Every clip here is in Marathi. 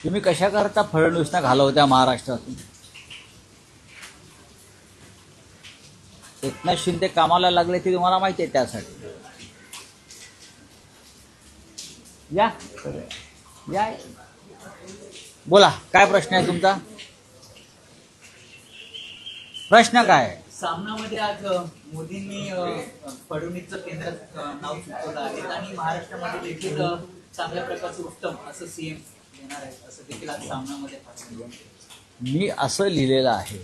तुम्ही कशा करता फडणवीसना घालवत्या महाराष्ट्रातून? एकनाथ शिंदे कामाला लागले ते तुम्हाला माहिती आहे. त्यासाठी या या बोला, काय प्रश्न आहे तुमचा? प्रश्न काय आहे? सामनामध्ये आज मोदींनी फडणवीसचं केंद्रात नाव सुचवलं आहे आणि महाराष्ट्रामध्ये देखील चांगल्या प्रकारचं उत्तम असं सीएम येणार आहे असं देखील आज सामनामध्ये मी असं लिहिलेलं आहे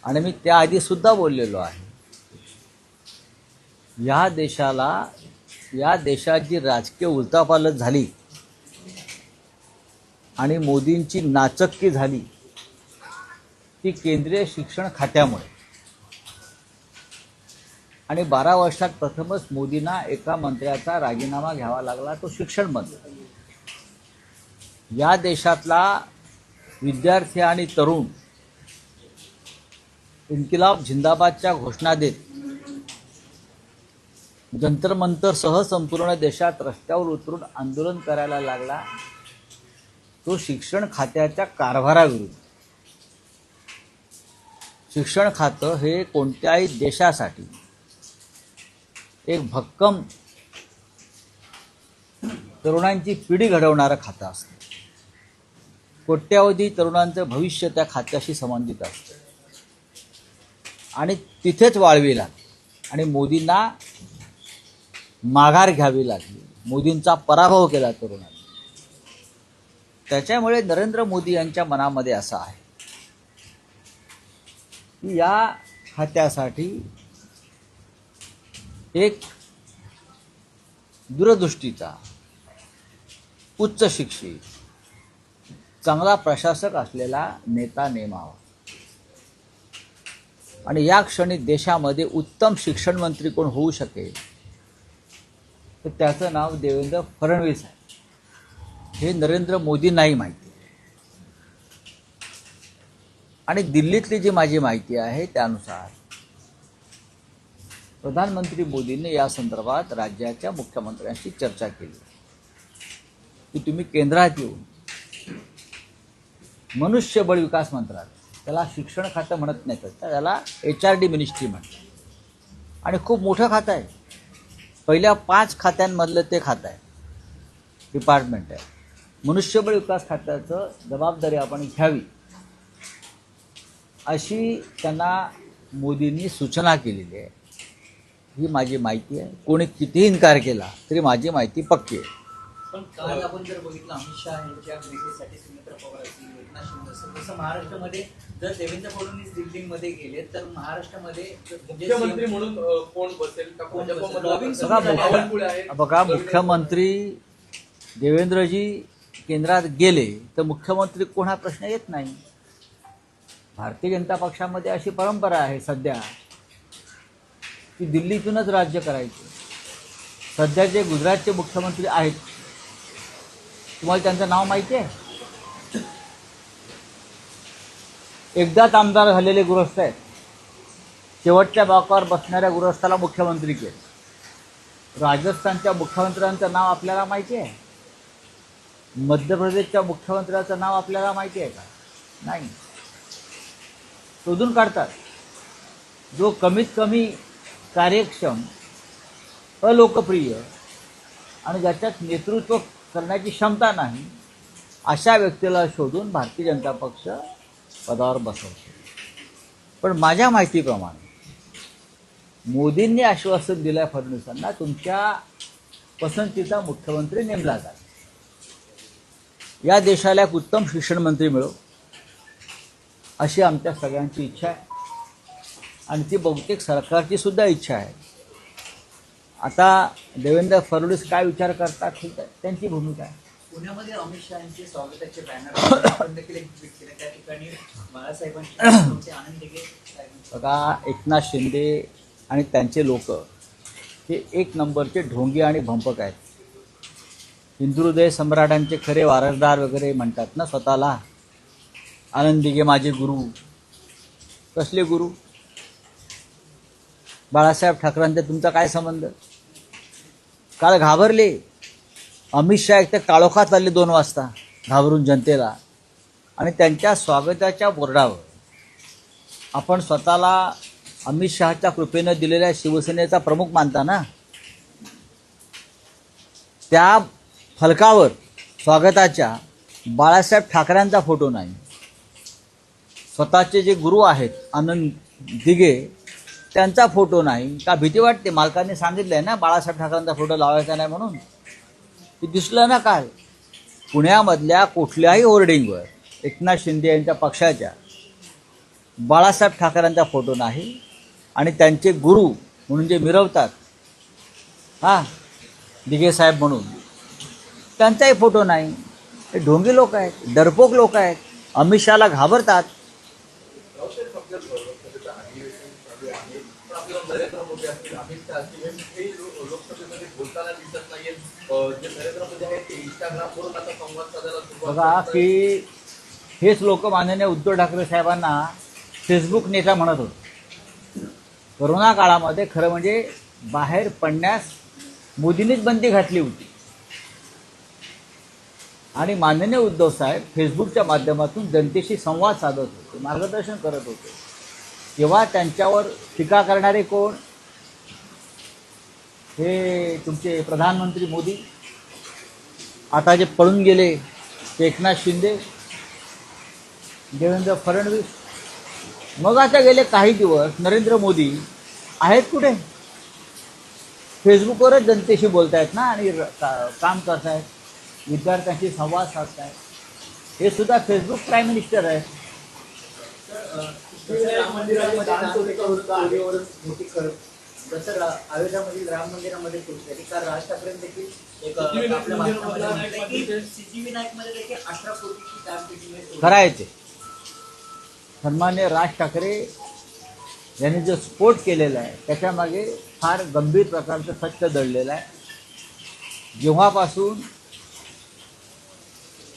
आणि मी त्याआधी सुद्धा बोललेलो आहे. या देशाची राजकीय उलथापालथ झाली आणि मोदींची नाचक्की झाली ती केंद्रीय शिक्षण खात्यामुळे. आणि 12 वर्षात प्रथमच मोदींना एका मंत्र्याचा राजीनामा घ्यावा लागला, तो शिक्षण मंत्री. या देशातला विद्यार्थी आणि तरुण इन्किलाब जिंदाबादच्या घोषणा देत जंतर मंतर सह संपूर्ण देशात रस्त्यावर उतरून आंदोलन करायला लागला, तो शिक्षण खात्याच्या कारभाराविरुद्ध. शिक्षण खातं हे कोणत्याही देशासाठी एक भक्कम तरुणांची पिढी घडवणारं खातं असतं. कोट्यावधी तरुणांचं भविष्य त्या खात्याशी संबंधित असतं आणि तिथेच वाळवी लागली आणि मोदींना माघार घ्यावी लागली. मोदींचा पराभव केला तरुणांनी. त्याच्यामुळे नरेंद्र मोदी यांच्या मनामध्ये असं आहे की या खात्यासाठी एक दूरदृष्टीचा, उच्च शिक्षित, चांगला प्रशासक असलेला नेता नेमावा. आणि या क्षणी देशामध्ये उत्तम शिक्षण मंत्री कोण होऊ शकेल तर त्याचं नाव देवेंद्र फडणवीस आहे. हे नरेंद्र मोदींनाही माहिती आहे. आणि दिल्लीतली जी माझी माहिती आहे त्यानुसार प्रधानमंत्री मोदींनी या संदर्भात राज्याच्या मुख्यमंत्र्यांशी चर्चा केली की तुम्ही केंद्रात येऊन मनुष्यबळ विकास मंत्रालय, त्याला शिक्षण खातं म्हणत नाही, तर त्याला HRD मिनिस्ट्री म्हणतात. आणि खूप मोठं खातं आहे. पहिल्या 5 खात्यांमधलं ते खातं आहे, डिपार्टमेंट आहे. मनुष्यबळ विकास खात्याचं जबाबदारी आपण घ्यावी अशी त्यांना मोदींनी सूचना केलेली आहे. ही माझी माहिती आहे. कोणी कितीही इन्कार केला तरी माझी माहिती पक्की आहे. पण काल आपण जर बघितलं अमित शहा यांच्या भेटीसाठी सुमित्रा पवार असतील, एकनाथ शिंदे असेल, तसं महाराष्ट्रामध्ये जर देवेंद्र फडणवीस दिल्लीमध्ये गेले तर महाराष्ट्रामध्ये मुख्यमंत्री म्हणून कोण बसेल? बघा, मुख्यमंत्री देवेंद्रजी केंद्रात गेले तर मुख्यमंत्री कोण हा प्रश्न येत नाही. भारतीय जनता पक्षामध्ये अशी परंपरा आहे सध्या की दिल्लीतूनच राज्य करायचे. सध्या जे गुजरातचे मुख्यमंत्री आहेत, तुम्हाला त्यांचं नाव माहिती आहे? एकदाच आमदार झालेले गृहस्थ आहेत. शेवटच्या बाकावर बसणाऱ्या गृहस्थाला मुख्यमंत्री केले. राजस्थानच्या मुख्यमंत्र्यांचं नाव आपल्याला माहिती आहे? मध्य प्रदेशच्या मुख्यमंत्र्याचं नाव आपल्याला माहिती आहे का? नाही. शोधून काढतात. जो कमीत कमी कार्यक्षम, अलोकप्रिय आणि ज्याच्यात नेतृत्व करण्याची क्षमता नाही अशा व्यक्तीला शोधून भारतीय जनता पक्ष पदावर बसवतो. पण माझ्या माहितीप्रमाणे मोदींनी आश्वासन दिलं फडणवीसांना, तुमच्या पसंतीचा मुख्यमंत्री नेमला जाईल. या देशाला एक उत्तम शिक्षण मंत्री मिळो अशी आमच्या सगळ्यांची इच्छा आहे आणि ती बहुतेक सरकारची सुद्धा इच्छा आहे. आता देवेंद्र फडणवीस काय विचार करतात ठीक आहे, त्यांची भूमिका आहे. पुण्यामध्ये अमित शहाचे स्वागताचे बॅनर देखील एक्झिबिट केले. त्या ठिकाणी बाळासाहेबांचे आनंद दिघे. बघा, एकनाथ शिंदे आणि त्यांचे लोक हे एक नंबरचे ढोंगी आणि भंपक आहेत. हिंदुहृदय सम्राटांचे खरे वारसदार वगैरे म्हणतात ना स्वतःला. आनंद दिघे माझे गुरु. कसले गुरु? बाळासाहेब ठाकरेंचा तुमचा काय संबंध? काल घाबरले. अमित शहा एक तर काळोखात आले 2 वाजता. घाबरून जनतेला, आणि त्यांच्या स्वागताच्या बोर्डावर आपण स्वतःला अमित शहाच्या कृपेनं दिलेल्या शिवसेनेचा प्रमुख मानता ना. त्या फलकावर स्वागताच्या बाळासाहेब ठाकरेंचा फोटो नाही. स्वतःचे जे गुरु आहेत आनंद दिघे त्यांचा फोटो नाही. का भीती वाटते? मालकांनी सांगितलंय ना बाळासाहेब ठाकरेंचा फोटो लावायचा नाही म्हणून. ते दिसलं ना काल पुण्यामधल्या कुठल्याही होर्डिंगवर एकनाथ शिंदे यांच्या पक्षाच्या बाळासाहेब ठाकरेंचा फोटो नाही. आणि त्यांचे गुरु म्हणून जे मिरवतात दिघे साहेब म्हणून, त्यांचाही फोटो नाही. हे ढोंगी लोक आहेत, डरपोक लोक आहेत, अमित शहाला घाबरतात. नरेंद्र मोदी असतील, अमित शहा असतील, हे लोकसभेमध्ये बोलताना दिसत नाहीये. जे नरेंद्र मोदी आहेत ते इंस्टाग्रामवरून आता संवाद साधायला सुरुवात बघा करतात. की हेच लोक माननीय उद्धव ठाकरे साहेबांना फेसबुक नेता म्हणत होते. कोरोना काळामध्ये खरं म्हणजे बाहेर पडण्यास मोदींनीच बंदी घातली होती. आणि माननीय उद्धव साहेब फेसबुकच्या माध्यमातून जनतेशी संवाद साधत होते, मार्गदर्शन करत होते. तेव्हा त्यांच्यावर टीका करणारे कोण? हे तुमचे प्रधानमंत्री मोदी, आता जे पळून गेले ते एकनाथ शिंदे, देवेंद्र फडणवीस. मग आता गेले काही दिवस नरेंद्र मोदी आहेत कुठे? फेसबुकवरच जनतेशी बोलतायत ना आणि काम करतायत, विद्यार्थ्यांशी संवाद साधतायत. हे सुद्धा फेसबुक प्राईम मिनिस्टर आहेत. राम मंदिरामध्ये चोरीवर मोठी कर, जसं अयोध्यामधील राम मंदिरामध्ये चोरी झाली, काल राज ठाकरे देखील एक आपल्या भाषणामध्ये म्हटलं की सिद्धिविनायकमध्ये देखील 18 कोटीची दानपेटी करायचे. सन्मान्य राज ठाकरे यांनी जो स्फोट केलेला आहे त्याच्यामागे फार गंभीर प्रकारचं सत्य दडलेलं आहे. जेव्हापासून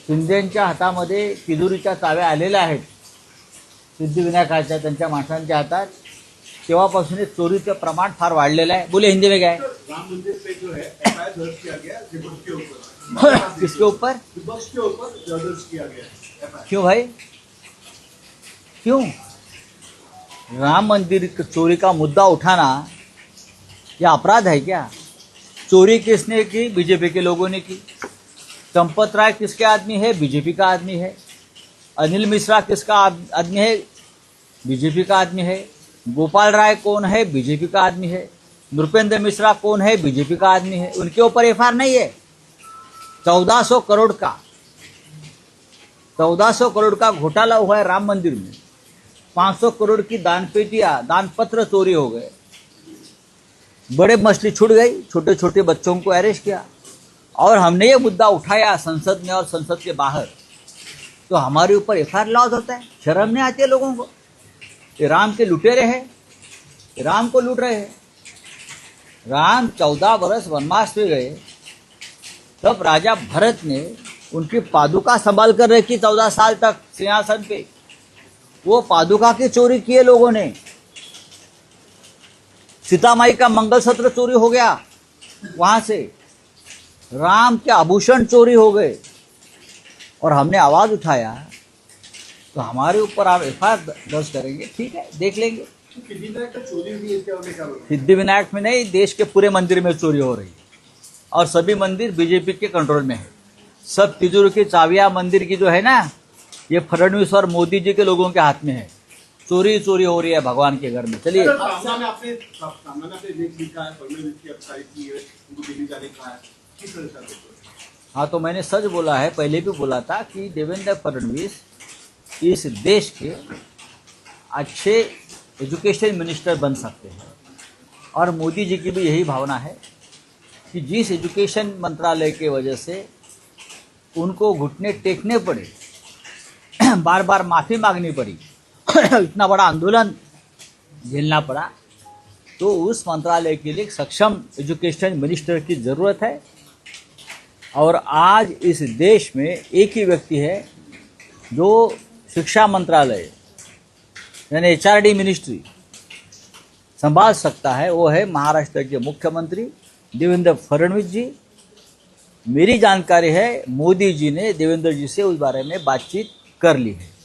शिंदेंच्या हातामध्ये तिजोरीच्या चाव्या आलेल्या आहेत सिद्धिविनायकाच्या त्यांच्या माणसांच्या हातात, तेव्हापासून चोरीचं प्रमाण फार वाढलेलं आहे. बोले हिंदी में क्या है? राम मंदिर पे जो है एफआईआर दर्ज किया गया विपक्ष के ऊपर। किसके ऊपर? विपक्ष के ऊपर दर्ज किया गया एफआईआर। क्यों भाई, क्यों? राम मंदिर चोरी का मुद्दा उठाना यह अपराध है क्या? चोरी किसने की? बीजेपी के लोगों ने की. चंपत राय किसके आदमी है? बीजेपी का आदमी है. अनिल मिश्रा किसका आदमी है? बीजेपी का आदमी है. गोपाल राय कौन है? बीजेपी का आदमी है. नृपेंद्र मिश्रा कौन है? बीजेपी का आदमी है. उनके ऊपर एफआईआर नहीं है. 1400 करोड़ का घोटाला हुआ है राम मंदिर में. 500 करोड़ की दानपेटियां, दानपत्र चोरी हो गए. बड़े मछली छूट गई, छोटे छोटे बच्चों को अरेस्ट किया. और हमने ये मुद्दा उठाया संसद में और संसद के बाहर, तो हमारे ऊपर एफआईआर लॉन्च होता है. शर्म नहीं आती है लोगों को? ये राम के लुटेरे हैं, राम को लूट रहे हैं. राम 14 वर्ष वनवास में गए, तब राजा भरत ने उनकी पादुका संभाल कर रखी 14 साल तक सिंहासन पे. वो पादुका की चोरी किए लोगों ने. सीता माई का मंगलसूत्र चोरी हो गया वहां से. राम के आभूषण चोरी हो गए और हमने आवाज उठाया, तो हमारे ऊपर आप एफआईआर दर्ज करेंगे. ठीक है, देख लेंगे. सिद्धिविनायक का चोरी हुई है क्या? उन्हें क्या बोला? सिद्धिविनायक में नहीं, देश के पूरे मंदिर में चोरी हो रही है और सभी मंदिर बीजेपी के कंट्रोल में है. सब तिजोरी की चाबियां मंदिर की जो है ना, ये फडणवीस और मोदी जी के लोगों के हाथ में है. चोरी चोरी हो रही है भगवान के घर में. चलिए, सामना में आपने लेख लिखा है, फडणवीस की वेबसाइट की है, उनको दिल्ली जाने का है, किस तरह से देखते हो? हाँ, तो मैंने सच बोला है, पहले भी बोला था कि देवेंद्र फडणवीस इस देश के अच्छे एजुकेशन मिनिस्टर बन सकते हैं. और मोदी जी की भी यही भावना है कि जिस एजुकेशन मंत्रालय के वजह से उनको घुटने टेकने पड़े, बार बार माफ़ी मांगनी पड़ी, इतना बड़ा आंदोलन झेलना पड़ा, तो उस मंत्रालय के लिए सक्षम एजुकेशन मिनिस्टर की ज़रूरत है. और आज इस देश में एक ही व्यक्ति है जो शिक्षा मंत्रालय यानी HRD मिनिस्ट्री संभाल सकता है. वो है महाराष्ट्र के मुख्यमंत्री देवेंद्र फडणवीस जी. मेरी जानकारी है मोदी जी ने देवेंद्र जी से उस बारे में बातचीत कर ली है।